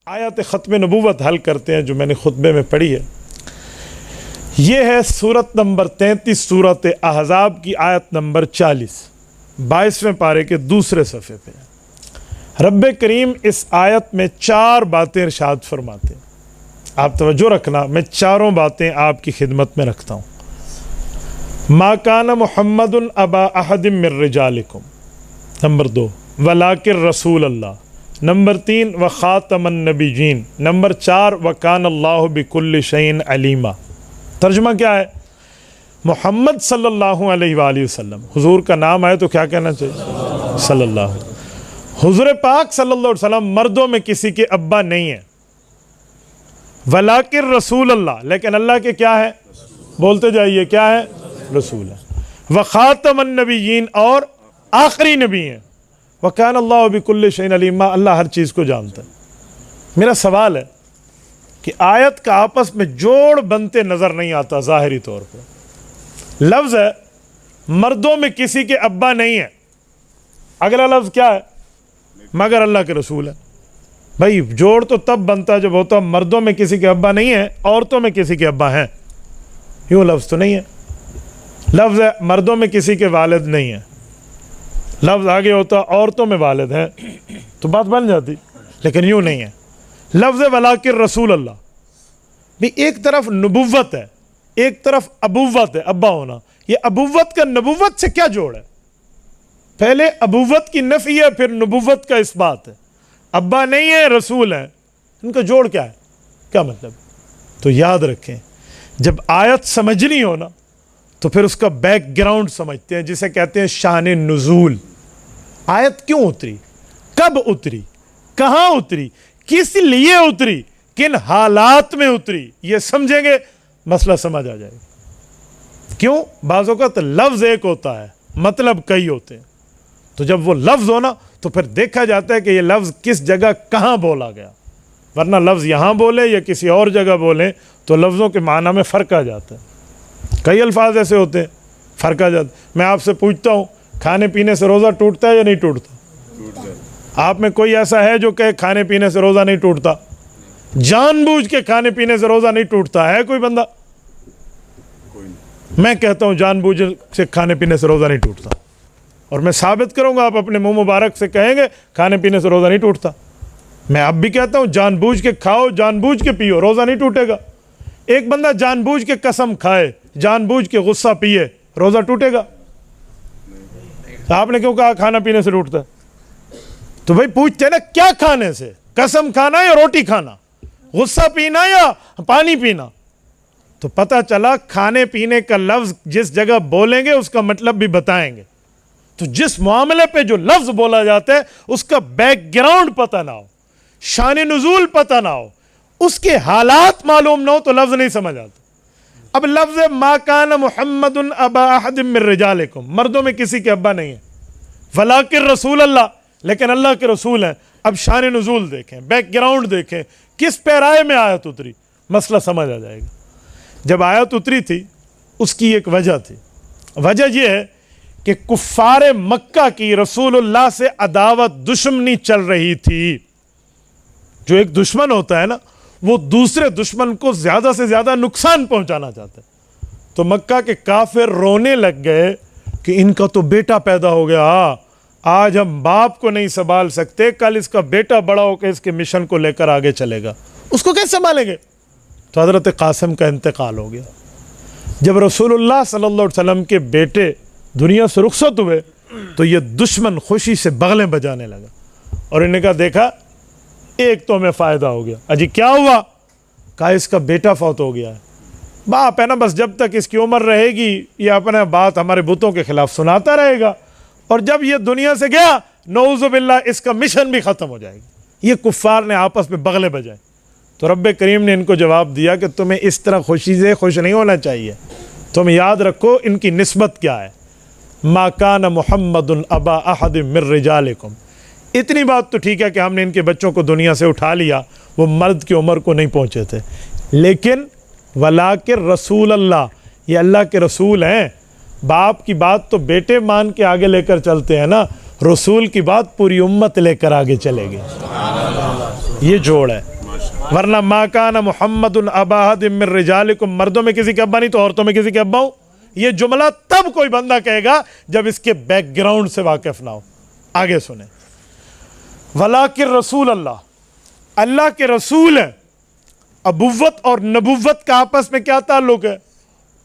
आयत ख़त्म नबूवत हल करते हैं जो मैंने खुतबे में पढ़ी है। ये है सूरत नंबर 33 सूरत अहज़ाब की आयत नंबर 40 22वें पारे के दूसरे सफ़े पे। रब्बे करीम इस आयत में 4 बातें इरशाद फरमाते हैं। आप तवज्जो रखना, मैं चारों बातें आपकी खिदमत में रखता हूँ। मा काना मुहम्मदुन अबा अहदिम मिर रिजालिकुम, नंबर 2 वलाकिर रसूल अल्लाह, नंबर 3 व ख़ातमन नबीयीन, नंबर 4 व कान अल्लाहु बिकुल्लि शैइन अलीमा। तर्जुमा क्या है? मोहम्मद सल्लल्लाहु अलैहि वसल्लम, हुजूर का नाम आए तो क्या कहना चाहिए? सल्लल्लाहु। हुजूर पाक सल्लल्लाहु अलैहि वसल्लम मर्दों में किसी के अब्बा नहीं है। वलाकिर रसूल अल्लाह, लेकिन अल्लाह के क्या है? बोलते जाइए, क्या है? रसूल है। व ख़ातमन नबीयीन, और आखिरी नबी हैं। व कान अल्लाहु बिकुल्लि शैइन अलीमा, अल्लाह हर चीज़ को जानता है। मेरा सवाल है कि आयत का आपस में जोड़ बनते नज़र नहीं आता ज़ाहिरी तौर पर। लफ्ज़ है मर्दों में किसी के अब्बा नहीं है, अगला लफ्ज़ क्या है? मगर अल्लाह के रसूल है। भाई जोड़ तो तब बनता जब होता मर्दों में किसी के अब्बा नहीं है, औरतों में किसी के अब्बा हैं। यूँ लफ्ज़ तो नहीं है। लफ्ज़ है मर्दों में किसी के वालिद नहीं है, लफ्ज़ आगे होता औरतों में वालिद हैं तो बात बन जाती, लेकिन यूँ नहीं है। लफ्ज़ वलाकिर रसूल अल्लाह भी एक तरफ नबुव्वत है, एक तरफ अबुव्वत है, अब्बा होना। ये अबुव्वत का नबुव्वत से क्या जोड़ है? पहले अबुव्वत की नफ़ी है, फिर नबुव्वत का इस्बात है। अब्बा नहीं है, रसूल है, इनका जोड़ क्या है? क्या मतलब? तो याद रखें, जब आयत समझनी हो ना तो फिर उसका बैकग्राउंड समझते हैं, जिसे कहते हैं शान नुज़ूल। आयत क्यों उतरी, कब उतरी, कहाँ उतरी, किस लिए उतरी, किन हालात में उतरी, ये समझेंगे मसला समझ आ जाएगा। क्यों? बाज़ों का तो लफ्ज़ एक होता है, मतलब कई होते हैं। तो जब वो लफ्ज़ हो ना तो फिर देखा जाता है कि ये लफ्ज़ किस जगह कहाँ बोला गया, वरना लफ्ज़ यहाँ बोले या किसी और जगह बोले तो लफ्ज़ों के माना में फ़र्क आ जाता है। कई अल्फाज ऐसे होते हैं, फ़र्क आ जाता है। मैं आपसे पूछता हूँ, खाने पीने से रोज़ा टूटता है या नहीं टूटता? आप में कोई ऐसा है जो कहे खाने पीने से रोज़ा नहीं टूटता? जानबूझ के खाने पीने से रोज़ा नहीं टूटता है कोई बंदा? मैं कहता हूँ जानबूझ से खाने पीने से रोज़ा नहीं टूटता, और मैं साबित करूँगा, आप अपने मुंह मुबारक से कहेंगे खाने पीने से रोज़ा नहीं टूटता। मैं अब भी कहता हूँ जानबूझ के खाओ, जानबूझ के पियो, रोज़ा नहीं टूटेगा। एक बंदा जानबूझ के कसम खाए, जानबूझ के गुस्सा पिए, रोज़ा टूटेगा? तो आपने क्यों कहा खाना पीने से टूटता है? तो भाई पूछते ना, क्या खाने से? कसम खाना या रोटी खाना, गुस्सा पीना या पानी पीना? तो पता चला खाने पीने का लफ्ज़ जिस जगह बोलेंगे उसका मतलब भी बताएंगे। तो जिस मामले पे जो लफ्ज़ बोला जाता है उसका बैकग्राउंड पता ना हो, शान नुज़ूल पता ना हो, उसके हालात मालूम ना हो तो लफ्ज़ नहीं समझ आता। अब लफ्ज़ मा काना मुहम्मदुन अबा अहदिम मिर रिजालिकुम, मर्दों में किसी के अब्बा नहीं है। वलाकिर रसूल अल्लाह, लेकिन अल्लाह के रसूल हैं। अब शान नुज़ूल देखें, बैकग्राउंड देखें, किस पैराए में आयत उतरी, मसला समझ आ जाएगा। जब आयत उतरी थी उसकी एक वजह थी। वजह यह है कि कुफ़ारे मक्का की रसूलुल्लाह से अदावत, दुश्मनी चल रही थी। जो एक दुश्मन होता है ना, वो दूसरे दुश्मन को ज़्यादा से ज़्यादा नुकसान पहुंचाना चाहता है। तो मक्का के काफिर रोने लग गए कि इनका तो बेटा पैदा हो गया, आज हम बाप को नहीं संभाल सकते, कल इसका बेटा बड़ा होकर इसके मिशन को लेकर आगे चलेगा, उसको कैसे संभालेंगे? तो हज़रत कासिम का इंतकाल हो गया। जब रसूलुल्लाह सल्लल्लाहु अलैहि वसल्लम के बेटे दुनिया से रुखसत हुए तो ये दुश्मन खुशी से बगलें बजाने लगा, और इन्हें कहा देखा एक तो हमें फ़ायदा हो गया। अजी क्या हुआ? कहा इसका बेटा फौत हो गया है। बाप है ना, बस जब तक इसकी उम्र रहेगी ये अपने बात हमारे बुतों के खिलाफ सुनाता रहेगा, और जब ये दुनिया से गया नऊज़ु बिल्लाह इसका मिशन भी ख़त्म हो जाएगी। ये कुफ़ार ने आपस में बगले बजाए। तो रब्बे करीम ने इनको जवाब दिया कि तुम्हें इस तरह खुशी से खुश नहीं होना चाहिए। तुम याद रखो इनकी निस्बत क्या है। मा काना मुहम्मदुन अबा अहदिम मिर रिजालिकुम। इतनी बात तो ठीक है कि हमने इनके बच्चों को दुनिया से उठा लिया, वो मर्द की उम्र को नहीं पहुँचे थे, लेकिन वलाकिर रसूल अल्लाह, ये अल्लाह के रसूल हैं। बाप की बात तो बेटे मान के आगे लेकर चलते हैं ना, रसूल की बात पूरी उम्मत लेकर आगे चलेगी। ये जोड़ है। वरना मा काना मुहम्मदुन अबा अहदिम मिन रिजालिकुम, मर्दों में किसी के अब्बा नहीं तो औरतों में किसी के अब्बा हूं। ये जुमला तब कोई बंदा कहेगा जब इसके बैकग्राउंड से वाकिफ ना हो। आगे सुने, वलाकिर रसूल अल्लाह, अल्लाह के रसूल है। अबुव्वत और नबुव्वत का आपस में क्या ताल्लुक है?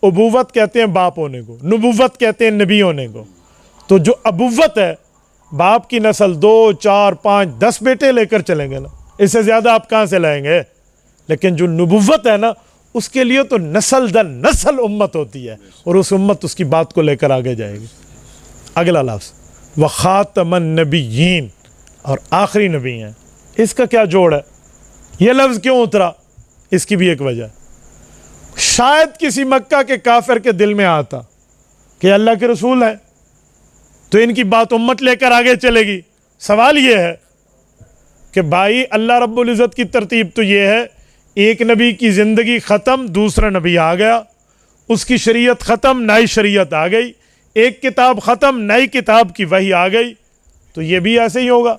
अबुव्वत कहते हैं बाप होने को, नबुव्वत कहते हैं नबी होने को। तो जो अबुव्वत है, बाप की नस्ल 2, 4, 5, 10 बेटे लेकर चलेंगे ना, इससे ज्यादा आप कहां से लाएंगे। लेकिन जो नबुव्वत है ना, उसके लिए तो नस्ल दर नस्ल उम्मत होती है, और उस उम्मत उसकी बात को लेकर आगे जाएगी। अगला लफ्ज़ व खातमन नबीयीन, और आखिरी नबी हैं। इसका क्या जोड़ है? यह लफ्ज़ क्यों उतरा? इसकी भी एक वजह, शायद किसी मक्का के काफिर के दिल में आता कि अल्लाह के रसूल हैं तो इनकी बात उम्मत लेकर आगे चलेगी। सवाल यह है कि भाई अल्लाह रब्बुल इज़्ज़त की तरतीब तो यह है, एक नबी की ज़िंदगी ख़त्म, दूसरा नबी आ गया, उसकी शरीयत ख़त्म, नई शरीयत आ गई, एक किताब ख़त्म, नई किताब की वही आ गई। तो ये भी ऐसे ही होगा।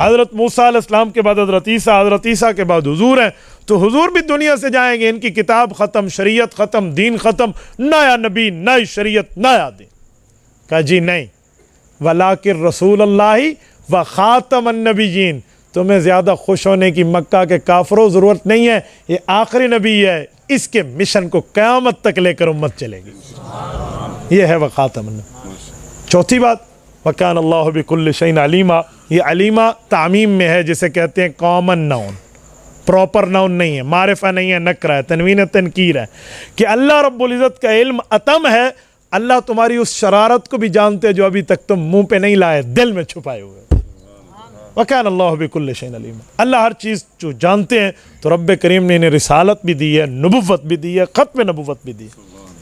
हज़रत मूसा अलैहिस्सलाम के बाद हज़रत ईसा के बाद हुजूर हैं, तो हुजूर भी दुनिया से जाएंगे, इनकी किताब ख़त्म, शरीयत ख़त्म, दीन ख़त्म, नया नबी, नई शरीयत, नया दीन। कहा जी नहीं, वलाकिर रसूल अल्लाही व ख़ातमन नबीयीन। तुम्हें ज़्यादा खुश होने की मक्का के काफरों ज़रूरत नहीं है, ये आखिरी नबी है, इसके मिशन को क़यामत तक लेकर उम्मत चलेगी। ये है व ख़ातमन। चौथी बात, वकान अल्लाहु बिकुल्लि शैइन अलीमा। ये अलीमा तामीम में है, जिसे कहते हैं कॉमन नाउन, प्रॉपर नाउन नहीं है, मारिफा नहीं है, नकरा है, तनवीन तनकीर है, कि अल्लाह रब्बुल इज़्ज़त का इल्म अतम है। अल्लाह तुम्हारी उस शरारत को भी जानते हैं जो अभी तक तुम मुंह पे नहीं लाए, दिल में छुपाए हुए। वकान अल्लाहु बिकुल्लि शैइन अलीमा। अल्लाह हर चीज़ जो जानते हैं, तो रब्बे करीम ने इन्हें रिसालत भी दी है, नबुव्वत भी दी है, ख़त्म नबुव्वत भी दी है।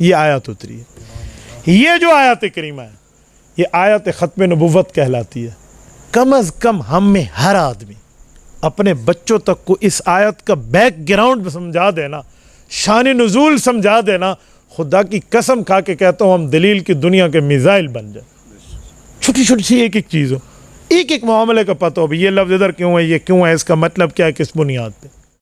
ये आयत उतरी है। ये जो आयत करीमा है, ये आयत ख़त्म नबुव्वत कहलाती है। कम अज़ कम हम में हर आदमी अपने बच्चों तक को इस आयत का बैकग्राउंड समझा देना, शान नुज़ूल समझा देना, खुदा की कसम खा के कहता हूँ हम दलील की दुनिया के मिसाइल बन जाए। छोटी छोटी सी एक एक चीज़ हो, एक एक मामले का पता हो, ये लफ्ज़ इधर क्यों है, ये क्यों है, इसका मतलब क्या है, किस बुनियाद पे।